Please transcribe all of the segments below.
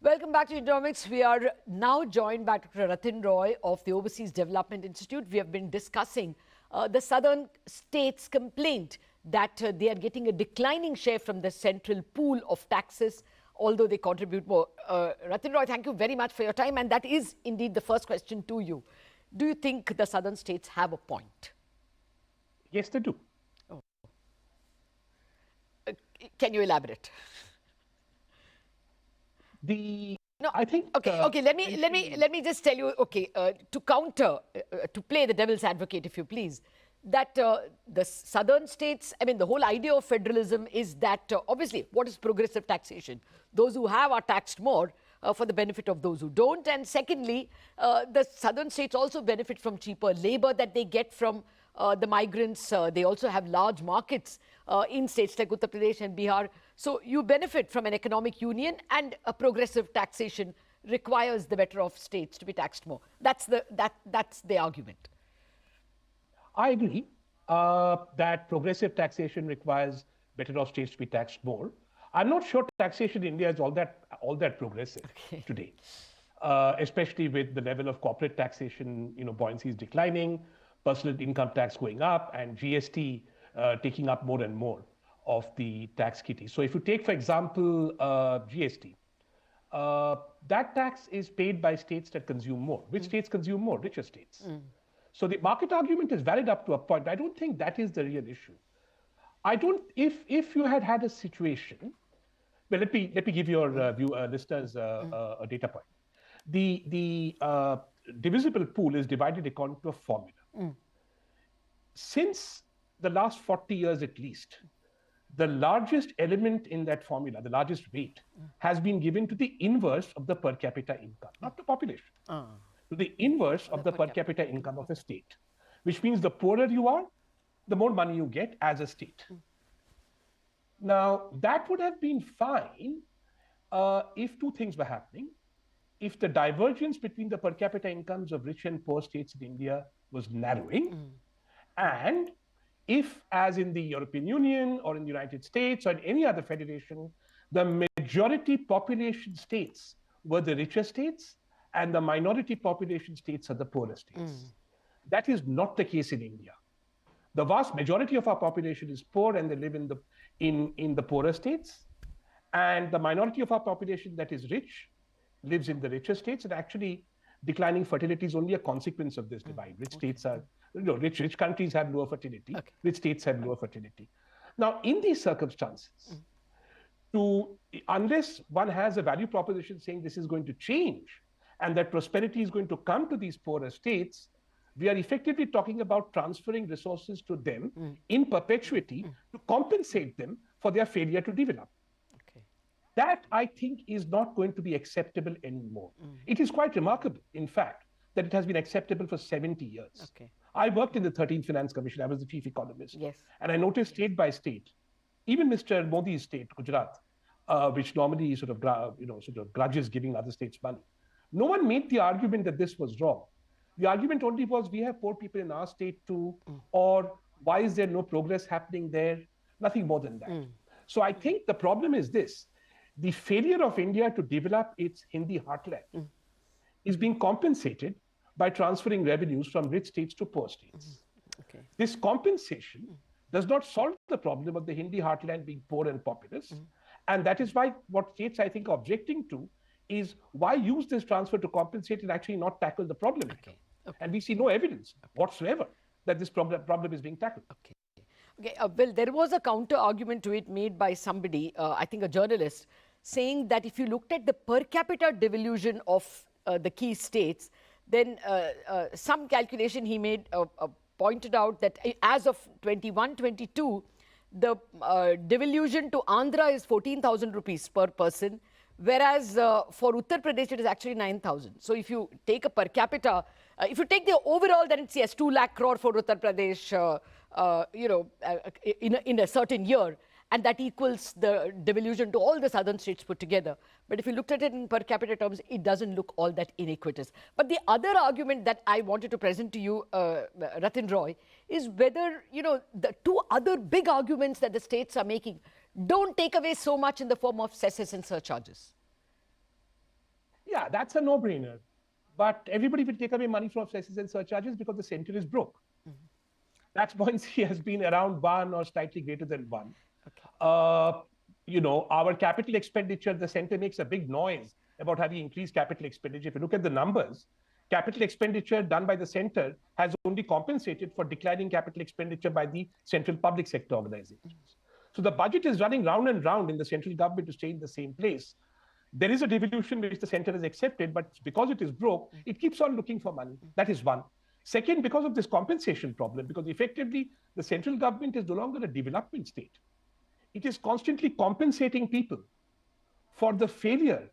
Welcome back to Indianomics. We are now joined by Dr. Rathin Roy of the Overseas Development Institute. We have been discussing the southern states' complaint that they are getting a declining share from the central pool of taxes, although they contribute more. Rathin Roy, thank you very much for your time. And that is indeed the first question to you. Do you think the southern states have a point? Yes, they do. Oh. Can you elaborate? I think okay. Let me just tell you. Okay, to counter, to play the devil's advocate, if you please, that the southern states. I mean, the whole idea of federalism is that obviously, what is progressive taxation? Those who have are taxed more for the benefit of those who don't. And secondly, the southern states also benefit from cheaper labor that they get from the migrants. They also have large markets in states like Uttar Pradesh and Bihar. So you benefit from an economic union, and a progressive taxation requires the better off states to be taxed more. That's the argument. I agree that progressive taxation requires better off states to be taxed more. I'm not sure taxation in India is all that progressive today, especially with the level of corporate taxation, buoyancy is declining, personal income tax going up, and GST taking up more and more of the tax kitty. So if you take, for example, GST, that tax is paid by states that consume more. Which states consume more? Richer states. So the market argument is valid up to a point. I don't think that is the real issue. If you had a situation, well, let me give your listeners a data point. The divisible pool is divided according to a formula. Since the last 40 years at least, the largest element in that formula, the largest weight, has been given to the inverse of the per capita income, not the population, to the inverse of the per capita income of a state, which means the poorer you are, the more money you get as a state. Now, that would have been fine if two things were happening. If the divergence between the per capita incomes of rich and poor states in India was narrowing, and if, as in the European Union or in the United States or in any other federation, the majority population states were the richer states and the minority population states are the poorer states. That is not the case in India. The vast majority of our population is poor and they live in the poorer states, and the minority of our population that is rich lives in the richer states. And actually, declining fertility is only a consequence of this divide. Rich states are, rich countries have lower fertility. Rich states have lower fertility. Now, in these circumstances, unless one has a value proposition saying this is going to change and that prosperity is going to come to these poorer states, we are effectively talking about transferring resources to them in perpetuity to compensate them for their failure to develop. That, I think, is not going to be acceptable anymore. It is quite remarkable, in fact, that it has been acceptable for 70 years. I worked in the 13th Finance Commission. I was the chief economist. And I noticed state by state, even Mr. Modi's state, Gujarat, which normally sort of grudges giving other states money. No one made the argument that this was wrong. The argument only was, we have poor people in our state too, or why is there no progress happening there? Nothing more than that. So I think the problem is this. The failure of India to develop its Hindi heartland is being compensated by transferring revenues from rich states to poor states. This compensation does not solve the problem of the Hindi heartland being poor and populous. And that is why what states, I think, are objecting to is why use this transfer to compensate and actually not tackle the problem. And we see no evidence whatsoever that this problem is being tackled. Well, there was a counter argument to it made by somebody, I think a journalist, saying that if you looked at the per capita devolution of the key states, then some calculation he made pointed out that as of 21-22, the devolution to Andhra is 14,000 rupees per person, whereas for Uttar Pradesh, it is actually 9,000. So if you take a per capita, if you take the overall, then it's, yes, 2 lakh crore for Uttar Pradesh, in a certain year, and that equals the devolution to all the southern states put together. But if you looked at it in per capita terms, it doesn't look all that iniquitous. But the other argument that I wanted to present to you, Rathin Roy, is whether, the two other big arguments that the states are making don't take away so much in the form of cesses and surcharges. Yeah, that's a no-brainer. But everybody will take away money from cesses and surcharges because the center is broke. Tax buoyancy has been around 1 or slightly greater than 1. Okay. Our capital expenditure, the center makes a big noise about having increased capital expenditure. If you look at the numbers, capital expenditure done by the center has only compensated for declining capital expenditure by the central public sector organizations. So the budget is running round and round in the central government to stay in the same place. There is a devolution which the center has accepted, but because it is broke, it keeps on looking for money. That is one. Second, because of this compensation problem, because effectively the central government is no longer a development state. It is constantly compensating people for the failure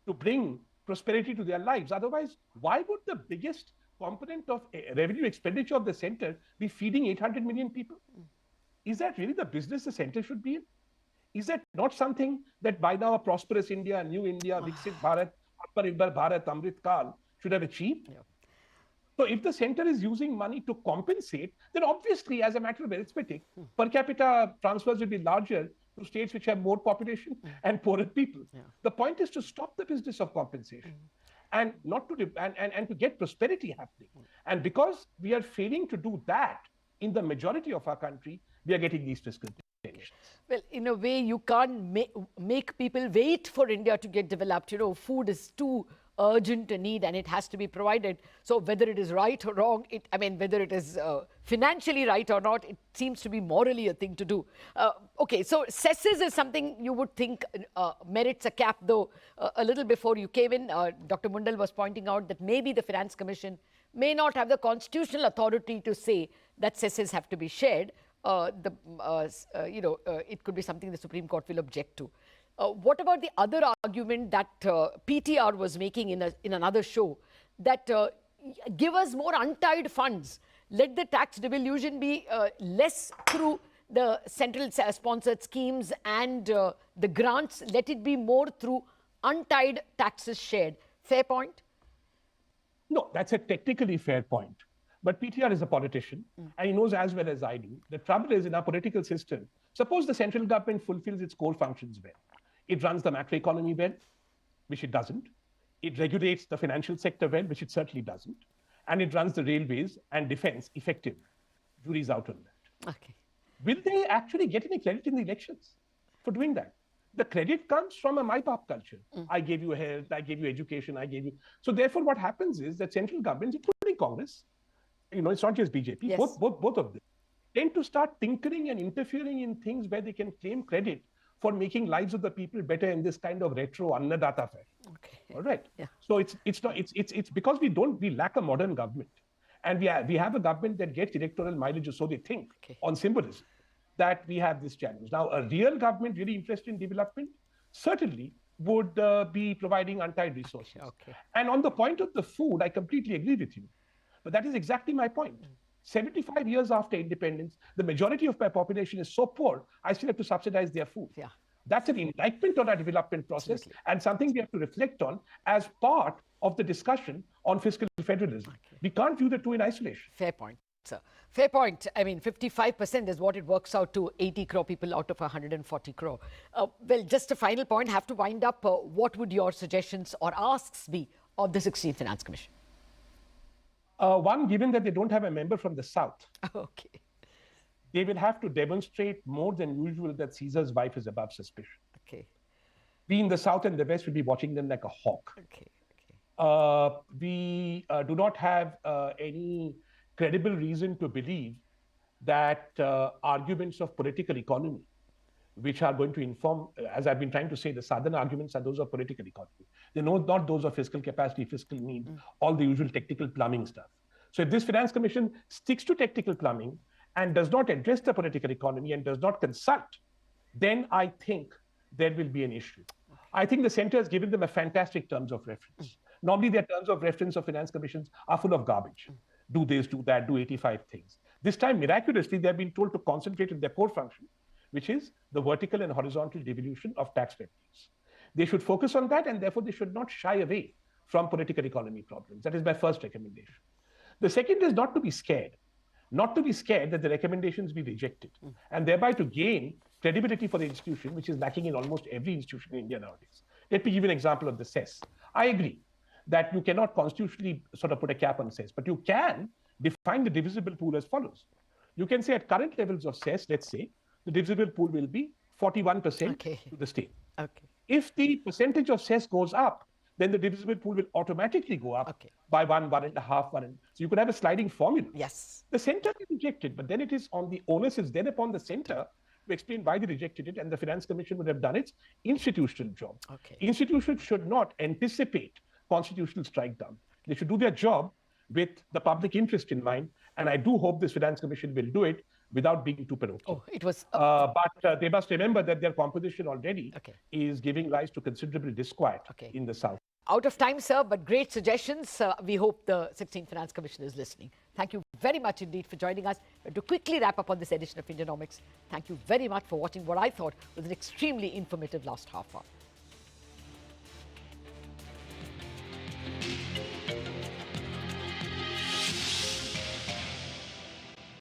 to bring prosperity to their lives. Otherwise, why would the biggest component of revenue expenditure of the center be feeding 800 million people? Is that really the business the center should be in? Is that not something that by now a prosperous India, new India, Viksit Bharat, Atmanirbhar Bharat, Amrit Kal should have achieved? Yeah. So if the center is using money to compensate, then obviously, as a matter of arithmetic, per capita transfers will be larger to states which have more population and poorer people. Yeah. The point is to stop the business of compensation and not to and to get prosperity happening. And because we are failing to do that in the majority of our country, we are getting these fiscal tensions. Well, in a way, you can't make people wait for India to get developed. Food is too urgent a need and it has to be provided. So whether it is right or wrong, whether it is financially right or not, it seems to be morally a thing to do. Okay, so cesses is something you would think merits a cap, though a little before you came in, Dr. Mundle was pointing out that maybe the Finance Commission may not have the constitutional authority to say that cesses have to be shared. It could be something the Supreme Court will object to. What about the other argument that PTR was making in another show, that give us more untied funds, let the tax devolution be less through the central sponsored schemes and the grants, let it be more through untied taxes shared. Fair point? No, that's a technically fair point. But PTR is a politician, and he knows as well as I do. The trouble is, in our political system, suppose the central government fulfills its core functions well. It runs the macroeconomy well, which it doesn't. It regulates the financial sector well, which it certainly doesn't. And it runs the railways and defense effectively. Jury's out on that. Okay. Will they actually get any credit in the elections for doing that? The credit comes from a my-pop culture. I gave you health, I gave you education, I gave you... So therefore, what happens is that central governments, including Congress, it's not just BJP, yes, both of them, tend to start tinkering and interfering in things where they can claim credit for making lives of the people better in this kind of retro Annadata fashion. Okay. All right. Yeah. So it's because we lack a modern government, and we have a government that gets electoral mileage, or so they think, on symbolism, that we have this challenge. Now, a real government really interested in development certainly would be providing untied resources. Okay. And on the point of the food, I completely agree with you. But that is exactly my point. 75 years after independence, the majority of my population is so poor, I still have to subsidize their food. Yeah. That's an indictment on our development process. Absolutely. And something we have to reflect on as part of the discussion on fiscal federalism. Okay. We can't view the two in isolation. Fair point, sir. Fair point. 55% is what it works out to, 80 crore people out of 140 crore. Well, just a final point, have to wind up. What would your suggestions or asks be of the 16th Finance Commission? One, given that they don't have a member from the South, okay, they will have to demonstrate more than usual that Caesar's wife is above suspicion. Okay. We in the South and the West will be watching them like a hawk. Okay. Okay. We do not have any credible reason to believe that arguments of political economy, which are going to inform, as I've been trying to say, the Southern arguments are those of political economy. They're not those of fiscal capacity, fiscal need, all the usual technical plumbing stuff. So if this Finance Commission sticks to technical plumbing and does not address the political economy and does not consult, then I think there will be an issue. I think the center has given them a fantastic terms of reference. Normally, their terms of reference of Finance Commissions are full of garbage. Do this, do that, do 85 things. This time, miraculously, they've been told to concentrate on their core function, which is the vertical and horizontal devolution of tax revenues. They should focus on that, and therefore they should not shy away from political economy problems. That is my first recommendation. The second is not to be scared that the recommendations be rejected, and thereby to gain credibility for the institution, which is lacking in almost every institution in India nowadays. Let me give you an example of the cess. I agree. that you cannot constitutionally sort of put a cap on cess, but you can define the divisible pool as follows. You can say at current levels of cess, let's say, the divisible pool will be 41% to the state. If the percentage of cess goes up, then the divisible pool will automatically go up by 1.5. So you could have a sliding formula. Yes. The center may reject it, but then it is on the onus is then upon the center to explain why they rejected it, and the Finance Commission would have done its institutional job. Institutions should not anticipate constitutional strike down. They should do their job with the public interest in mind, and I do hope this Finance Commission will do it without being too parochial. But they must remember that their composition already is giving rise to considerable disquiet in the South. Out of time, sir, but great suggestions. We hope the 16th Finance Commission is listening. Thank you very much indeed for joining us. But to quickly wrap up on this edition of Indianomics, thank you very much for watching what I thought was an extremely informative last half hour.